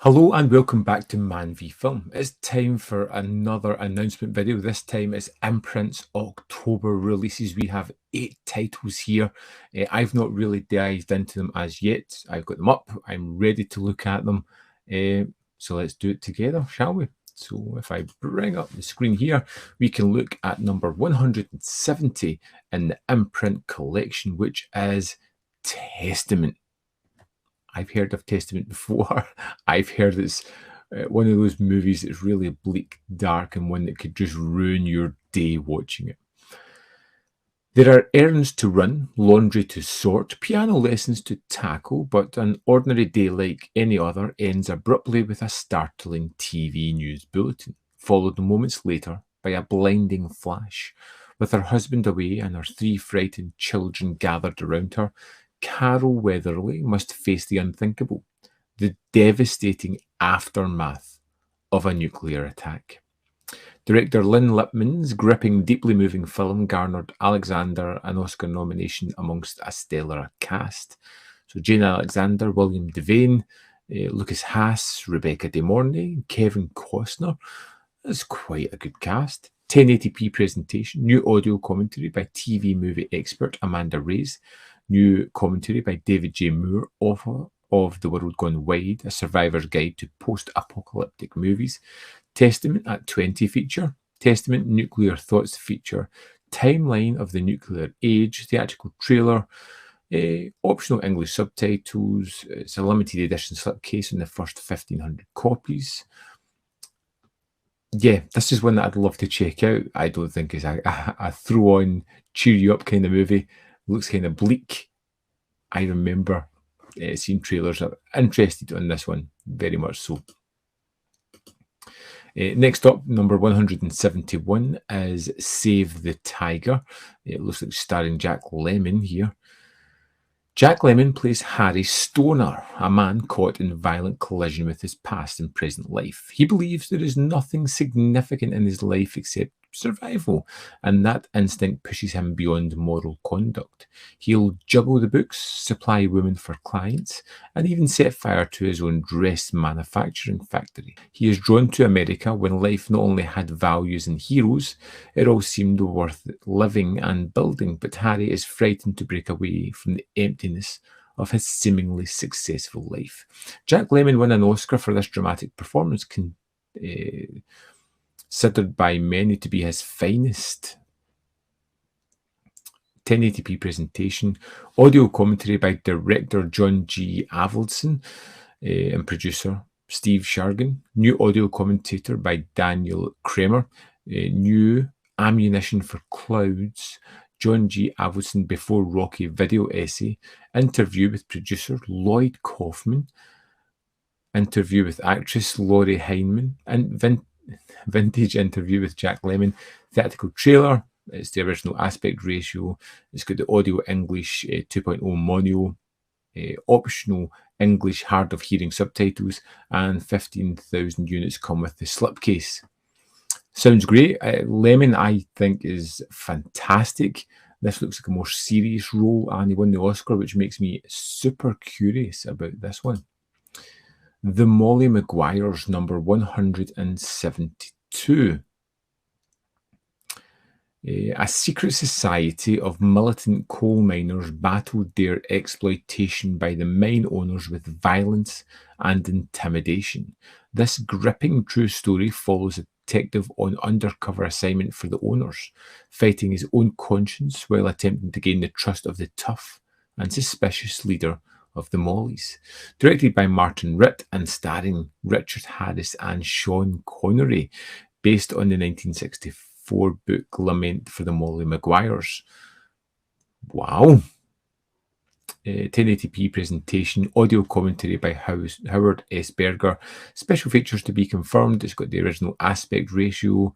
Hello and welcome back to ManVFilm. It's time for another announcement video. This time it's Imprint's October releases. We have 8 titles here. I've not really dived into them as yet. I've got them up. I'm ready to look at them. So let's do it together, shall we? So if I bring up the screen here, we can look at number 170 in the Imprint collection, which is Testament. I've heard of Testament before. I've heard it's one of those movies that's really bleak, dark, and one that could just ruin your day watching it. There are errands to run, laundry to sort, piano lessons to tackle, but an ordinary day like any other ends abruptly with a startling TV news bulletin, followed moments later by a blinding flash. With her husband away and her 3 frightened children gathered around her, Carol Weatherly must face the unthinkable, the devastating aftermath of a nuclear attack. Director Lynn Lipman's gripping, deeply moving film garnered Alexander an Oscar nomination amongst a stellar cast. So Jane Alexander, William Devane, Lucas Haas, Rebecca De Mornay, Kevin Costner. That's quite a good cast. 1080p presentation, new audio commentary by TV movie expert Amanda Reyes, new commentary by David J. Moore, author of The World Gone Wide, A Survivor's Guide to Post-Apocalyptic Movies, Testament at 20 feature, Testament Nuclear Thoughts feature, Timeline of the Nuclear Age, theatrical trailer, optional English subtitles. It's a limited edition slipcase in the first 1,500 copies. Yeah, this is one that I'd love to check out. I don't think it's a throw-on, cheer you up kind of movie. Looks kind of bleak. I remember seeing trailers. I'm interested in this one, very much so. Next up, number 171 is Save the Tiger. It looks like starring Jack Lemmon here. Jack Lemmon plays Harry Stoner, a man caught in violent collision with his past and present life. He believes there is nothing significant in his life except survival, and that instinct pushes him beyond moral conduct. He'll juggle the books, supply women for clients, and even set fire to his own dress manufacturing factory. He is drawn to America when life not only had values and heroes, it all seemed worth living and building, but Harry is frightened to break away from the emptiness of his seemingly successful life. Jack Lemmon won an Oscar for this dramatic performance, considered by many to be his finest. 1080p presentation, audio commentary by director John G. Avildsen and producer Steve Shargan, new audio commentator by Daniel Kramer, new ammunition for clouds, John G. Avildsen before Rocky video essay, interview with producer Lloyd Kaufman, interview with actress Laurie Heineman, and vintage interview with Jack Lemmon, theatrical trailer. It's the original aspect ratio. It's got the audio English 2.0 mono, optional English hard of hearing subtitles, and 15,000 units come with the slipcase. Sounds great. Lemmon, I think, is fantastic. This looks like a more serious role, and he won the Oscar, which makes me super curious about this one. The Molly Maguires, number 172. A secret society of militant coal miners battled their exploitation by the mine owners with violence and intimidation. This gripping true story follows a detective on undercover assignment for the owners, fighting his own conscience while attempting to gain the trust of the tough and suspicious leader of the Mollies. Directed by Martin Ritt and starring Richard Harris and Sean Connery, based on the 1964 book Lament for the Molly Maguires. Wow. 1080p presentation, audio commentary by Howard S. Berger, special features to be confirmed. It's got the original aspect ratio,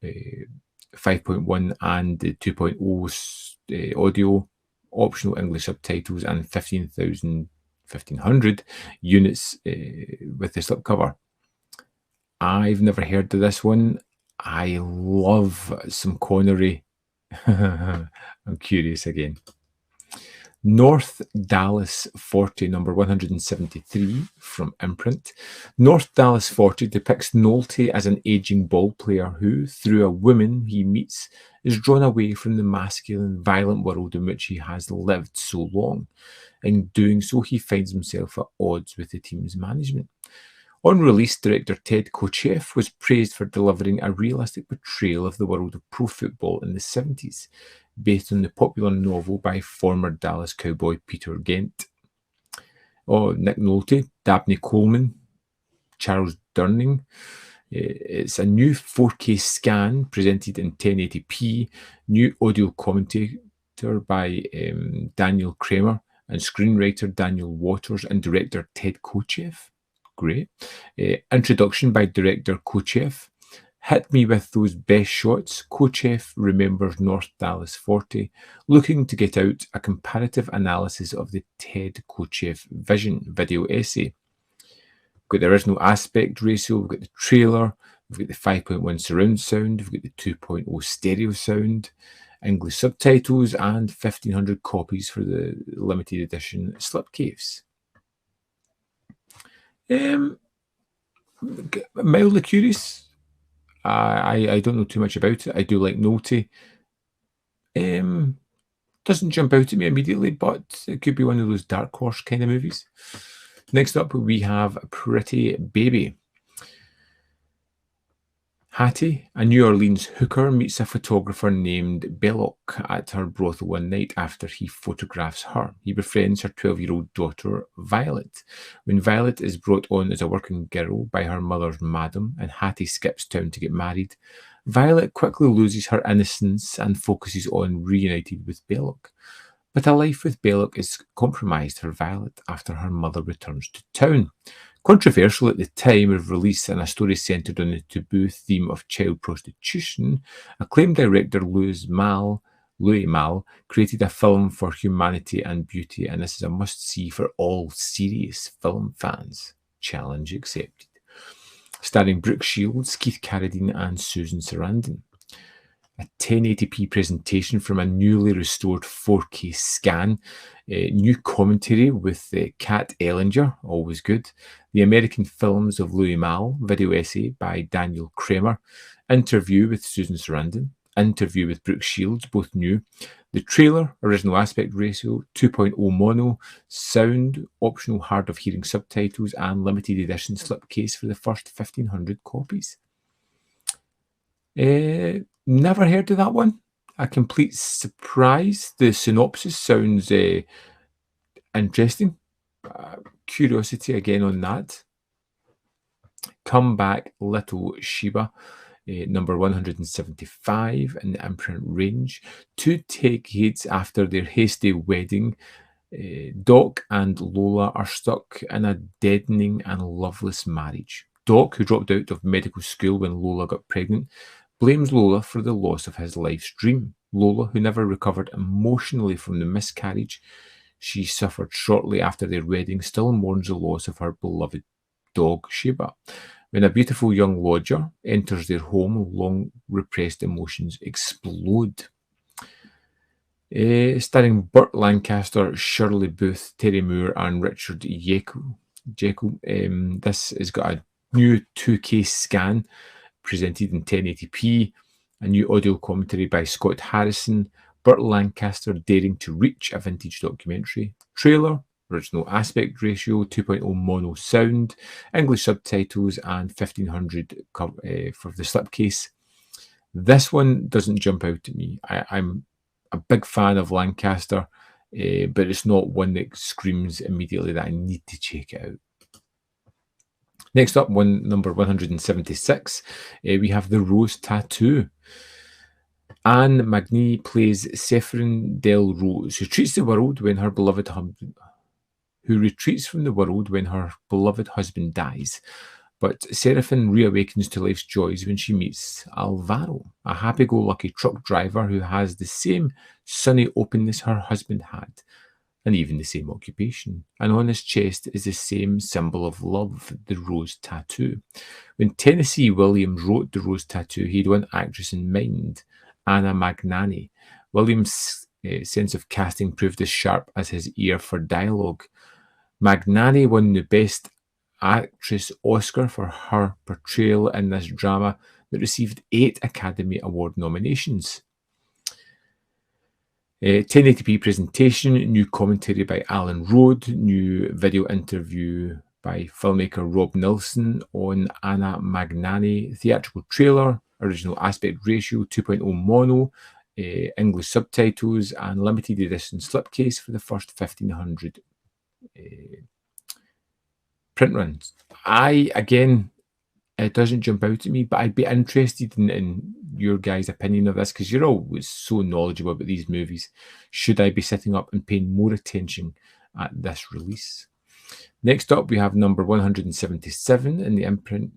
5.1 and the 2.0 audio, optional English subtitles, and 1,500 units with the slipcover. I've never heard of this one. I love some Connery. I'm curious again. North Dallas 40, number 173 from Imprint. North Dallas 40 depicts Nolte as an aging ball player who, through a woman he meets, is drawn away from the masculine, violent world in which he has lived so long. In doing so, he finds himself at odds with the team's management. On release, director Ted Kotcheff was praised for delivering a realistic portrayal of the world of pro football in the 70s, based on the popular novel by former Dallas Cowboy Peter Gent. Nick Nolte, Dabney Coleman, Charles Durning. It's a new 4K scan presented in 1080p, new audio commentator by Daniel Kramer, and screenwriter Daniel Waters and director Ted Kotcheff. Great. Introduction by director Kotcheff. Hit me with those best shots. Kotcheff remembers North Dallas 40, looking to get out a comparative analysis of the Ted Kotcheff Vision video essay. We've got the original aspect ratio, we've got the trailer, we've got the 5.1 surround sound, we've got the 2.0 stereo sound, English subtitles, and 1,500 copies for the limited edition slipcase. Mildly curious. I don't know too much about it. I do like Nolte. Doesn't jump out at me immediately, but it could be one of those dark horse kind of movies. Next up, we have Pretty Baby. Hattie, a New Orleans hooker, meets a photographer named Belloc at her brothel one night after he photographs her. He befriends her 12-year-old daughter, Violet. When Violet is brought on as a working girl by her mother's madam and Hattie skips town to get married, Violet quickly loses her innocence and focuses on reunited with Belloc. But a life with Belloc is compromised for Violet after her mother returns to town. Controversial at the time of release and a story centred on the taboo theme of child prostitution, acclaimed director Louis Malle created a film for humanity and beauty, and this is a must-see for all serious film fans. Challenge accepted. Starring Brooke Shields, Keith Carradine and Susan Sarandon. A 1080p presentation from a newly restored 4K scan, new commentary with Kat Ellinger, always good, the American Films of Louis Malle, video essay by Daniel Kramer, interview with Susan Sarandon, interview with Brooke Shields, both new, the trailer, original aspect ratio, 2.0 mono, sound, optional hard of hearing subtitles, and limited edition slipcase for the first 1,500 copies. Never heard of that one. A complete surprise. The synopsis sounds interesting. Curiosity again on that. Come Back Little Sheba, number 175 in the Imprint range. Two decades after their hasty wedding, Doc and Lola are stuck in a deadening and loveless marriage. Doc, who dropped out of medical school when Lola got pregnant, blames Lola for the loss of his life's dream. Lola, who never recovered emotionally from the miscarriage she suffered shortly after their wedding, still mourns the loss of her beloved dog, Sheba. When a beautiful young lodger enters their home, long repressed emotions explode. Starring Burt Lancaster, Shirley Booth, Terry Moore, and Richard Jekyll. This has got a new 2K scan presented in 1080p, a new audio commentary by Scott Harrison, Burt Lancaster daring to reach a vintage documentary, trailer, original aspect ratio, 2.0 mono sound, English subtitles, and 1,500 for the slipcase. This one doesn't jump out at me. I'm a big fan of Lancaster, but it's not one that screams immediately that I need to check it out. Next up, number 176, we have The Rose Tattoo. Anne Magny plays Sephrin Del Rose, who retreats from the world when her beloved husband dies. But Seraphin reawakens to life's joys when she meets Alvaro, a happy-go-lucky truck driver who has the same sunny openness her husband had, and even the same occupation. And on his chest is the same symbol of love, the rose tattoo. When Tennessee Williams wrote The Rose Tattoo, he had one actress in mind, Anna Magnani. Williams sense of casting proved as sharp as his ear for dialogue. Magnani won the Best Actress Oscar for her portrayal in this drama that received 8 Academy Award nominations. 1080p presentation, new commentary by Alan Road, new video interview by filmmaker Rob Nilsson on Anna Magnani, theatrical trailer, original aspect ratio 2.0 mono, English subtitles, and limited edition slipcase for the first 1,500 print runs. It doesn't jump out at me, but I'd be interested in your guys' opinion of this, because you're always so knowledgeable about these movies. Should I be sitting up and paying more attention at this release? Next up, we have number 177 in the Imprint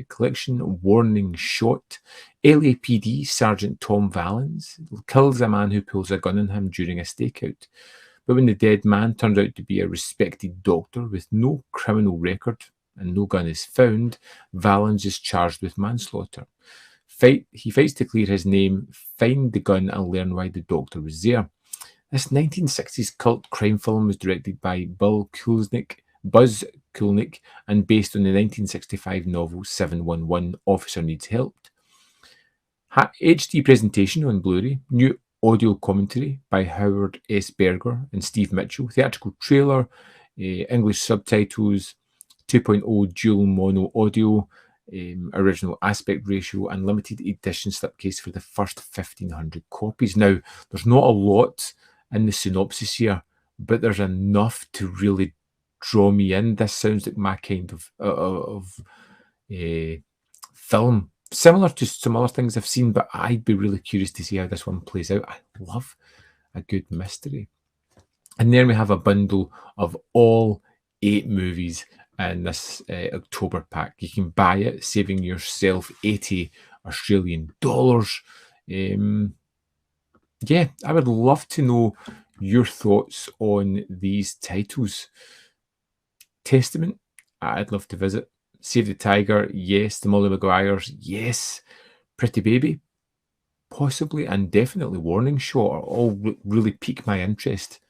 collection, Warning Shot. LAPD Sergeant Tom Valens kills a man who pulls a gun on him during a stakeout. But when the dead man turns out to be a respected doctor with no criminal record and no gun is found, Valens is charged with manslaughter. He fights to clear his name, find the gun, and learn why the doctor was there. This 1960s cult crime film was directed by Buzz Kulnick, and based on the 1965 novel 711, Officer Needs Help. HD presentation on Blu-ray, new audio commentary by Howard S. Berger and Steve Mitchell, theatrical trailer, English subtitles, 2.0 dual mono audio, original aspect ratio, and limited edition slipcase for the first 1,500 copies. Now, there's not a lot in the synopsis here, but there's enough to really draw me in. This sounds like my kind of film, similar to some other things I've seen, but I'd be really curious to see how this one plays out. I love a good mystery. And then we have a bundle of all 8 movies in this October pack. You can buy it, saving yourself 80 Australian dollars. Yeah, I would love to know your thoughts on these titles. Testament, I'd love to visit. Save the Tiger, yes. The Molly Maguires, yes. Pretty Baby, possibly, and definitely Warning Shot all really pique my interest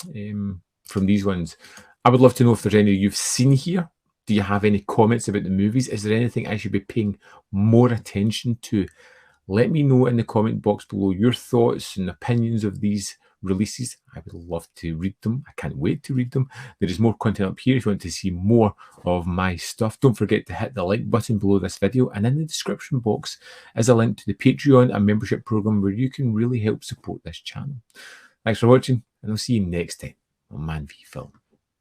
from these ones. I would love to know if there's any you've seen here. Do you have any comments about the movies? Is there anything I should be paying more attention to? Let me know in the comment box below your thoughts and opinions of these releases. I would love to read them. I can't wait to read them. There is more content up here if you want to see more of my stuff. Don't forget to hit the like button below this video, and in the description box is a link to the Patreon and membership program where you can really help support this channel. Thanks for watching, and I'll see you next time on ManVFilm.